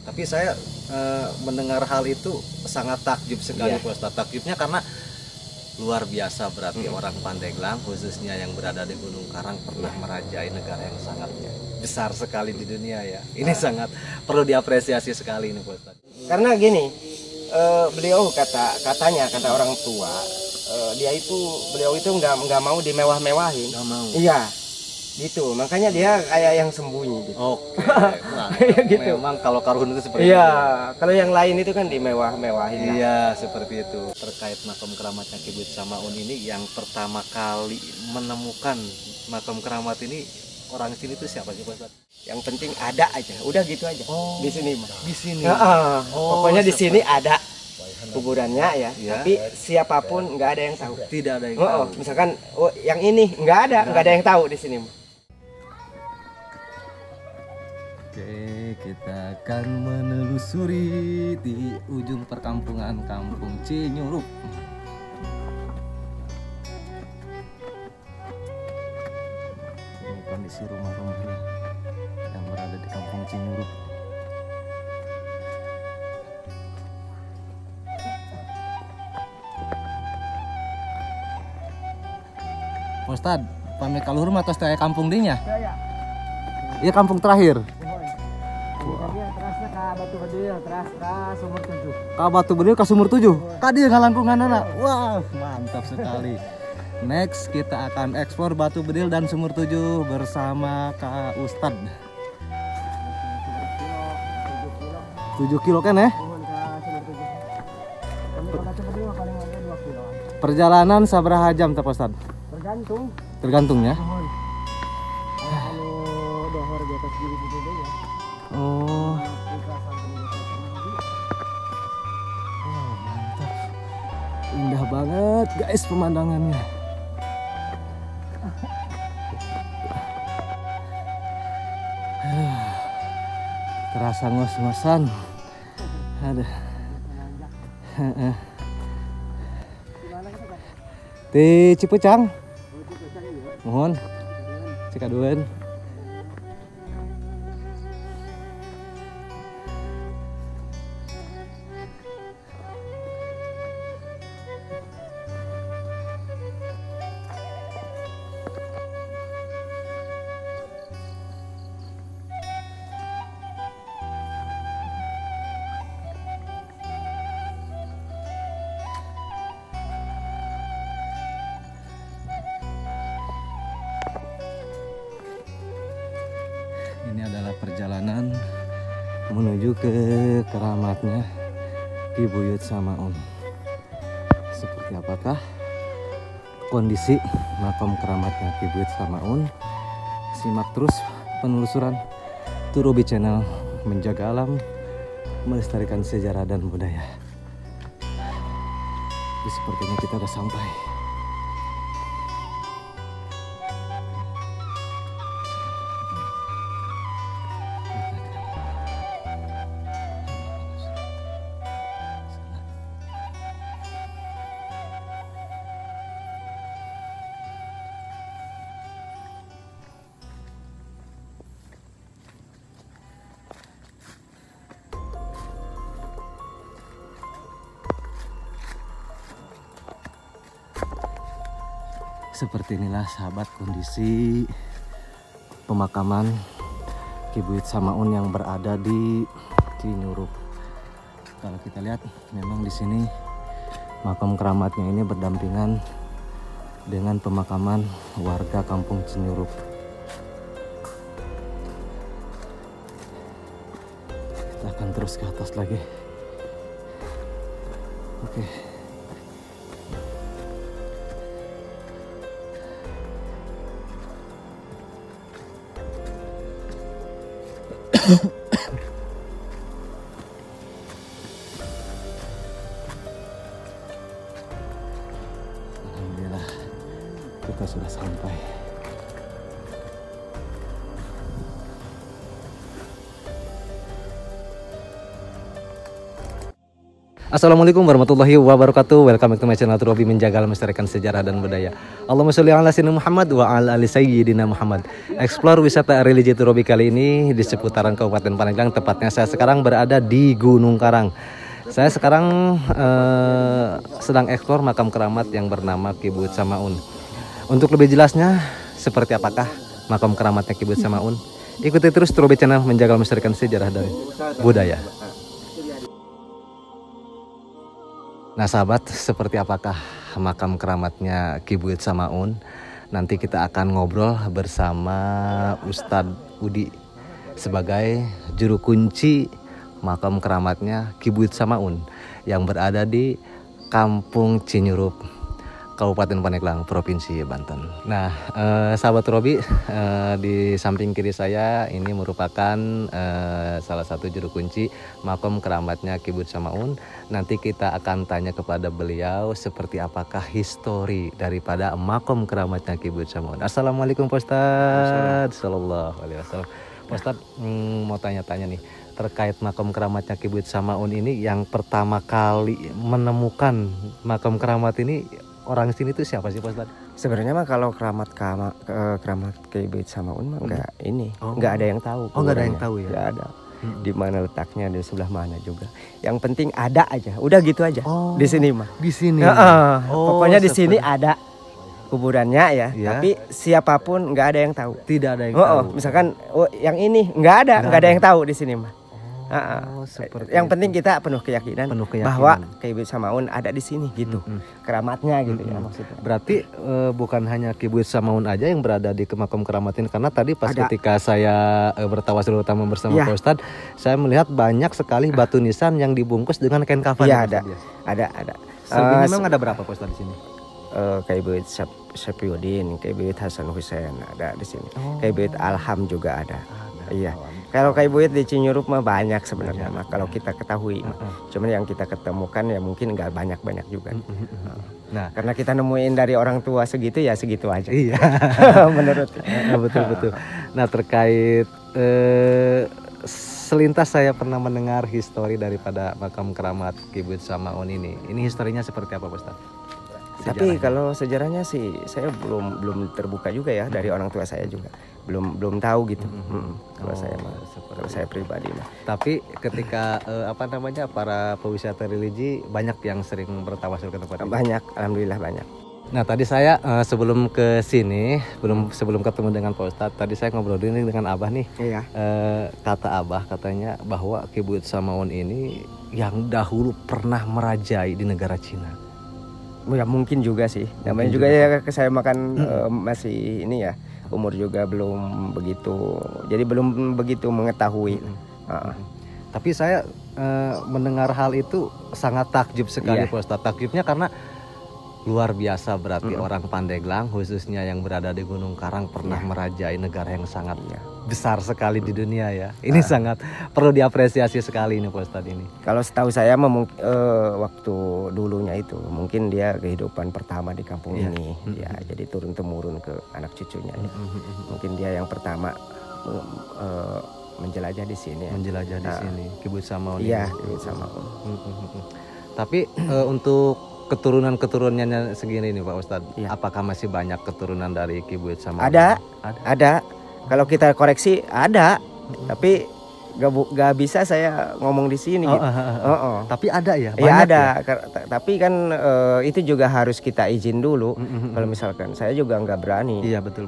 Tapi saya mendengar hal itu sangat takjub sekali, Pak Ustadz. Takjubnya karena luar biasa berarti orang Pandeglang khususnya yang berada di Gunung Karang pernah merajai negara yang sangat besar sekali di dunia ya. Ini sangat perlu diapresiasi sekali ini, Pak Ustadz. Karena gini, beliau katanya kata orang tua, beliau itu nggak mau dimewah-mewahin. Nggak mau. Iya, gitu. Makanya dia kayak yang sembunyi gitu. Oke, mantap. Gitu. Memang kalau Karhun itu seperti Iya, itu. kalau yang lain itu kan dimewah-mewahin. Iya, seperti itu. Terkait makam keramatnya Ki Buyut Samaun ini, yang pertama kali menemukan makam keramat ini orang sini itu siapa sih, Pak Ustadz? Yang penting ada aja, udah gitu aja. Oh, di sini mah. di sini. Oh, pokoknya di sini ada kuburannya ya. Ya. Tapi siapapun nggak ada yang tahu. Tidak ada yang tahu. Misalkan yang ini nggak ada yang tahu di sini. Oke, kita akan menelusuri di ujung perkampungan Kampung Cinyurup. Ini kondisi rumah-rumahnya yang berada di Kampung Cinyurup. Pak Ustad, pamit kaluhur mah tos teh kampung dinya? Iya, kampung terakhir. Terasnya ke Batu Bedil, teras Sumur 7. Ka Batu Bedil ka Sumur 7. Ka dieu ngalangkunganana. Wah, mantap sekali. Next kita akan ekspor Batu Bedil dan Sumur 7 bersama Kak Ustad. 7 kilo kan ya? Perjalanan sabaraha jam teh Pak Ustad? Tergantung. Tergantung ya. Kalau dohor di atas diri itu ya. Oh. Mantap. Indah banget guys pemandangannya. Terasa ngos-ngosan. Aduh. Di Cipucang. Mohon. Cikadueun. Ini adalah perjalanan menuju ke keramatnya Ki Buyut Samaun. Seperti apakah kondisi makam keramatnya Ki Buyut Samaun? Simak terus penelusuran Turobi Channel, menjaga alam, melestarikan sejarah dan budaya. Jadi sepertinya kita udah sampai. Seperti inilah sahabat kondisi pemakaman Ki Buyut Samaun yang berada di Cinyurup. Kalau kita lihat memang di sini makam keramatnya ini berdampingan dengan pemakaman warga Kampung Cinyurup. Kita akan terus ke atas lagi. Oke. Alhamdulillah kita sudah sampai. Assalamualaikum warahmatullahi wabarakatuh. Welcome back to my channel Robi Menjaga Melestarikan Sejarah dan Budaya. Allahumma sholli ala sayyidina Muhammad wa ala ali sayyidina Muhammad. Explore wisata religi Robi kali ini di seputaran Kabupaten Pandeglang. Tepatnya saya sekarang berada di Gunung Karang. Saya sekarang sedang eksplor makam keramat yang bernama Ki Buyut Samaun. Untuk lebih jelasnya seperti apakah makam keramatnya Ki Buyut Samaun, ikuti terus Robi Channel Menjaga Melestarikan Sejarah dan Budaya. Nah sahabat, seperti apakah makam keramatnya Ki Buyut Samaun? Nanti kita akan ngobrol bersama Ustadz Udi sebagai juru kunci makam keramatnya Ki Buyut Samaun yang berada di Kampung Cinyurup, Kabupaten Pandeglang, Provinsi Banten. Nah, sahabat Robi, di samping kiri saya ini merupakan salah satu juru kunci makam keramatnya Ki Buyut Samaun. Nanti kita akan tanya kepada beliau seperti apakah histori daripada makam keramatnya Ki Buyut Samaun. Assalamualaikum Pak Ustadz. Sallallahu alaihi wasallam. Pak Ustadz, mau tanya-tanya nih terkait makam keramatnya Ki Buyut Samaun ini, yang pertama kali menemukan makam keramat ini orang sini itu siapa sih Pak Ustadz? Sebenarnya mah kalau keramat Ki Buyut Samaun mah nggak ada yang tahu. Oh, nggak ada yang tahu ya? Nggak ada. Di mana letaknya, di sebelah mana juga. Yang penting ada aja. Udah gitu aja. Oh, di sini mah. Di sini. Pokoknya di sini ada kuburannya ya. Tapi siapapun nggak ada yang tahu. Tidak ada yang tahu. Misalkan yang ini nggak ada yang tahu di sini mah. Yang penting kita penuh keyakinan bahwa Ki Buyut Samaun ada di sini gitu. Keramatnya gitu ya maksudnya. Berarti bukan hanya Ki Buyut Samaun aja yang berada di makam keramat ini, karena tadi pas ketika saya bertawasul utama bersama Pak Ustadz, saya melihat banyak sekali batu nisan yang dibungkus dengan kain kafan. Iya, ada. Selebihnya memang ada berapa Pak Ustadz di sini? Ki Buyut Syafiuddin, Ki Buyut Hasan Hussein ada di sini. Ki Buyut Alham juga ada. Iya. Kalau Ki Buyut di Cinyurup mah banyak sebenarnya mah kalau kita ketahui. Cuman yang kita ketemukan ya mungkin nggak banyak juga. Nah, karena kita nemuin dari orang tua segitu ya segitu aja. Iya. Menurut. Betul. Nah, terkait selintas saya pernah mendengar histori daripada makam keramat Ki Buyut Samaun ini. Ini historinya seperti apa, Pak Ustadz? Tapi kalau sejarahnya sih saya belum terbuka juga ya dari orang tua saya juga. Belum tahu gitu. Kalau saya pribadi mah. Tapi ketika para pewisata religi banyak yang sering bertawasul ke tempat ini. Banyak, alhamdulillah banyak. Nah, tadi saya sebelum ke sini, sebelum ketemu dengan Pak Ustadz, tadi saya ngobrol ini dengan Abah nih. Iya. Kata Abah katanya bahwa Ki Buyut Samaun ini yang dahulu pernah merajai di negara Cina. Ya mungkin juga sih. Namanya juga ya saya makan masih ini ya, umur juga belum begitu. Jadi belum begitu mengetahui. Tapi saya mendengar hal itu sangat takjub sekali Pak Ustadz. Takjubnya karena luar biasa berarti orang Pandeglang khususnya yang berada di Gunung Karang pernah merajai negara yang sangat besar sekali di dunia ya. Ini sangat perlu diapresiasi sekali ini Pak Ustadz ini. Kalau setahu saya waktu dulunya itu mungkin dia kehidupan pertama di kampung ini ya, jadi turun temurun ke anak cucunya ya. Mungkin dia yang pertama menjelajah di sini. Menjelajah di sini Ki Buyut Samaun. Iya, Ki Buyut Samaun. Tapi untuk keturunan-keturunannya segini nih Pak Ustadz, apakah masih banyak keturunan dari Ki Buyut Samaun? Ada. Kalau kita koreksi ada, tapi gak bisa saya ngomong di sini. Gitu. Tapi ada ya? Iya ada. Tapi kan itu juga harus kita izin dulu. Kalau misalkan saya juga nggak berani. Iya betul.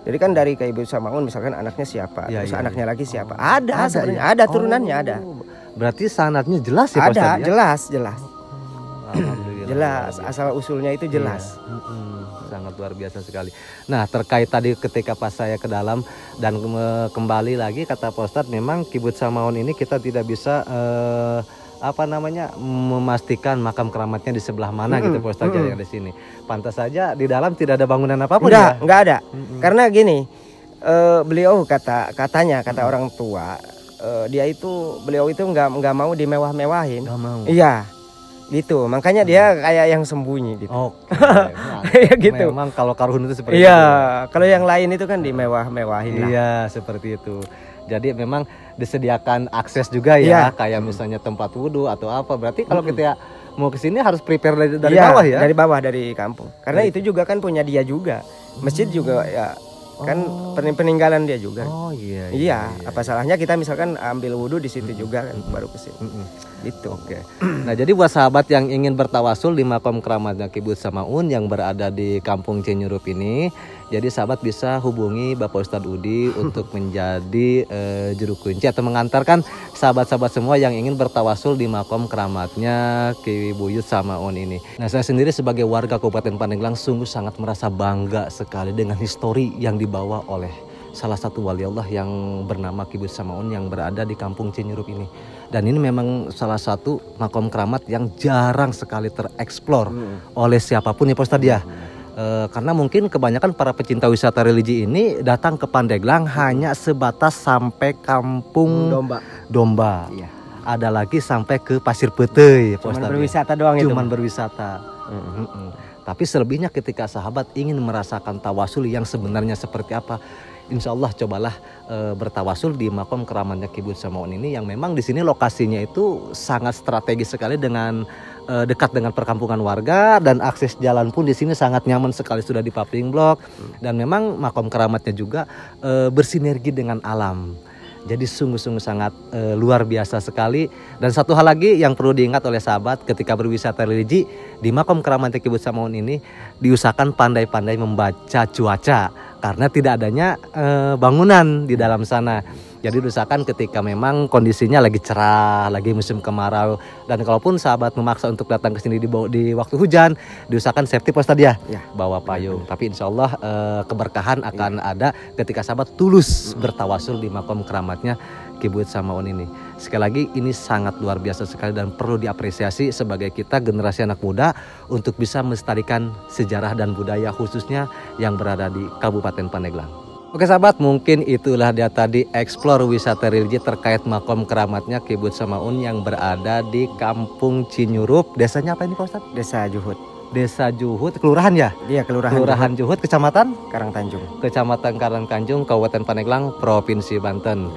Jadi kan dari Ki Buyut Samaun misalkan anaknya siapa, terus anaknya lagi siapa? Ada sebenarnya, ya? ada turunannya ada. Berarti sanadnya jelas ya Pak Ustadz? Ada, jelas. Alhamdulillah. Jelas, asal usulnya itu jelas. Sangat luar biasa sekali. Nah, terkait tadi ketika pas saya ke dalam dan kembali lagi kata Pak Ustadz, memang Ki Buyut Samaun ini kita tidak bisa memastikan makam keramatnya di sebelah mana gitu Pak Ustadz yang di sini. Pantas saja di dalam tidak ada bangunan apapun. Enggak ada. Karena gini, beliau katanya orang tua, beliau itu nggak mau dimewah-mewahin. Nggak mau. Iya. Gitu, makanya dia kayak yang sembunyi gitu. Ya gitu. Memang kalau Karuhun itu seperti itu. Iya, kalau yang lain itu kan dimewah-mewahin lah. Iya, seperti itu. Jadi memang disediakan akses juga ya, Iya. kayak misalnya tempat wudhu atau apa. Berarti kalau kita mau ke sini harus prepare dari Iya, bawah ya. dari bawah, dari kampung. Karena itu juga kan punya dia juga. Masjid juga ya kan peninggalan dia juga. Oh iya. Iya, apa salahnya kita misalkan ambil wudhu di situ juga kan, baru ke sini. Gitu. Oke. Nah, jadi buat sahabat yang ingin bertawasul di makom keramatnya Ki Buyut Samaun yang berada di Kampung Cinyurup ini, jadi sahabat bisa hubungi Bapak Ustadz Udi untuk menjadi juru kunci atau mengantarkan sahabat-sahabat semua yang ingin bertawasul di makom keramatnya Ki Buyut Samaun ini. Nah, saya sendiri sebagai warga Kabupaten Pandeglang sungguh sangat merasa bangga sekali dengan histori yang dibawa oleh salah satu wali Allah yang bernama Ki Buyut Samaun yang berada di Kampung Cinyurup ini. Dan ini memang salah satu makom keramat yang jarang sekali tereksplor oleh siapapun ya Pak Ustadz ya. Karena mungkin kebanyakan para pecinta wisata religi ini datang ke Pandeglang hanya sebatas sampai Kampung Domba. Iya. Ada lagi sampai ke Pasir Peteuy, Pak Cuman Ustadz ya. berwisata doang itu. Cuman berwisata. Tapi selebihnya ketika sahabat ingin merasakan tawasul yang sebenarnya seperti apa, insya Allah cobalah bertawasul di makom keramatnya Ki Buyut Samaun ini yang memang di sini lokasinya itu sangat strategis sekali dengan dekat dengan perkampungan warga dan akses jalan pun di sini sangat nyaman sekali, sudah di paving block dan memang makom keramatnya juga bersinergi dengan alam. Jadi sungguh-sungguh sangat luar biasa sekali. Dan satu hal lagi yang perlu diingat oleh sahabat ketika berwisata religi di makom keramat Ki Buyut Samaun ini, diusahakan pandai-pandai membaca cuaca karena tidak adanya bangunan di dalam sana. Jadi diusahakan ketika memang kondisinya lagi cerah, lagi musim kemarau, dan kalaupun sahabat memaksa untuk datang ke sini di waktu hujan, diusahakan safety Pak Ustadz ya, bawa payung. Tapi insya Allah keberkahan akan ada ketika sahabat tulus bertawasul di makom keramatnya Ki Buyut Samaun ini. Sekali lagi ini sangat luar biasa sekali dan perlu diapresiasi sebagai kita generasi anak muda untuk bisa melestarikan sejarah dan budaya khususnya yang berada di Kabupaten Pandeglang. Oke sahabat, mungkin itulah dia tadi explore wisata religi terkait makom keramatnya Ki Buyut Samaun yang berada di Kampung Cinyurup. Desanya apa ini Pak Ustadz? Desa Juhud. Desa Juhud, kelurahan ya? Iya, Kelurahan Juhud, kecamatan? Karangtanjung. Kecamatan Karangtanjung, Kabupaten Pandeglang, Provinsi Banten.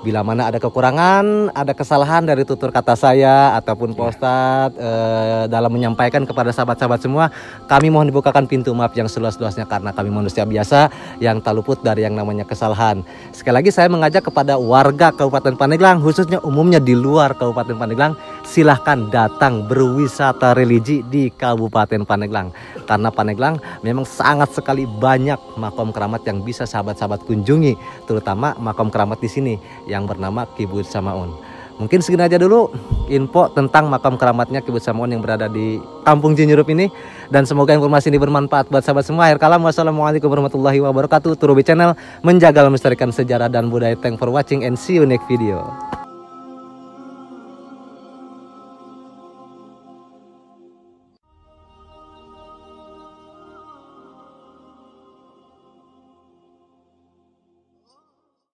Bila mana ada kekurangan, ada kesalahan dari tutur kata saya ataupun Pak Ustadz dalam menyampaikan kepada sahabat-sahabat semua, kami mohon dibukakan pintu maaf yang seluas-luasnya karena kami manusia biasa yang tak luput dari yang namanya kesalahan. Sekali lagi saya mengajak kepada warga Kabupaten Pandeglang, khususnya umumnya di luar Kabupaten Pandeglang, silahkan datang berwisata religi di Kabupaten Pandeglang. Karena Pandeglang memang sangat sekali banyak makom keramat yang bisa sahabat-sahabat kunjungi, terutama makom keramat di sini yang bernama Ki Buyut Samaun. Mungkin segini aja dulu info tentang makam keramatnya Ki Buyut Samaun yang berada di Kampung Cinyurup ini, dan semoga informasi ini bermanfaat buat sahabat semua. Akhir kalam, wassalamualaikum warahmatullahi wabarakatuh. Turubi Channel menjaga melestarikan sejarah dan budaya. Thanks for watching and see you next video.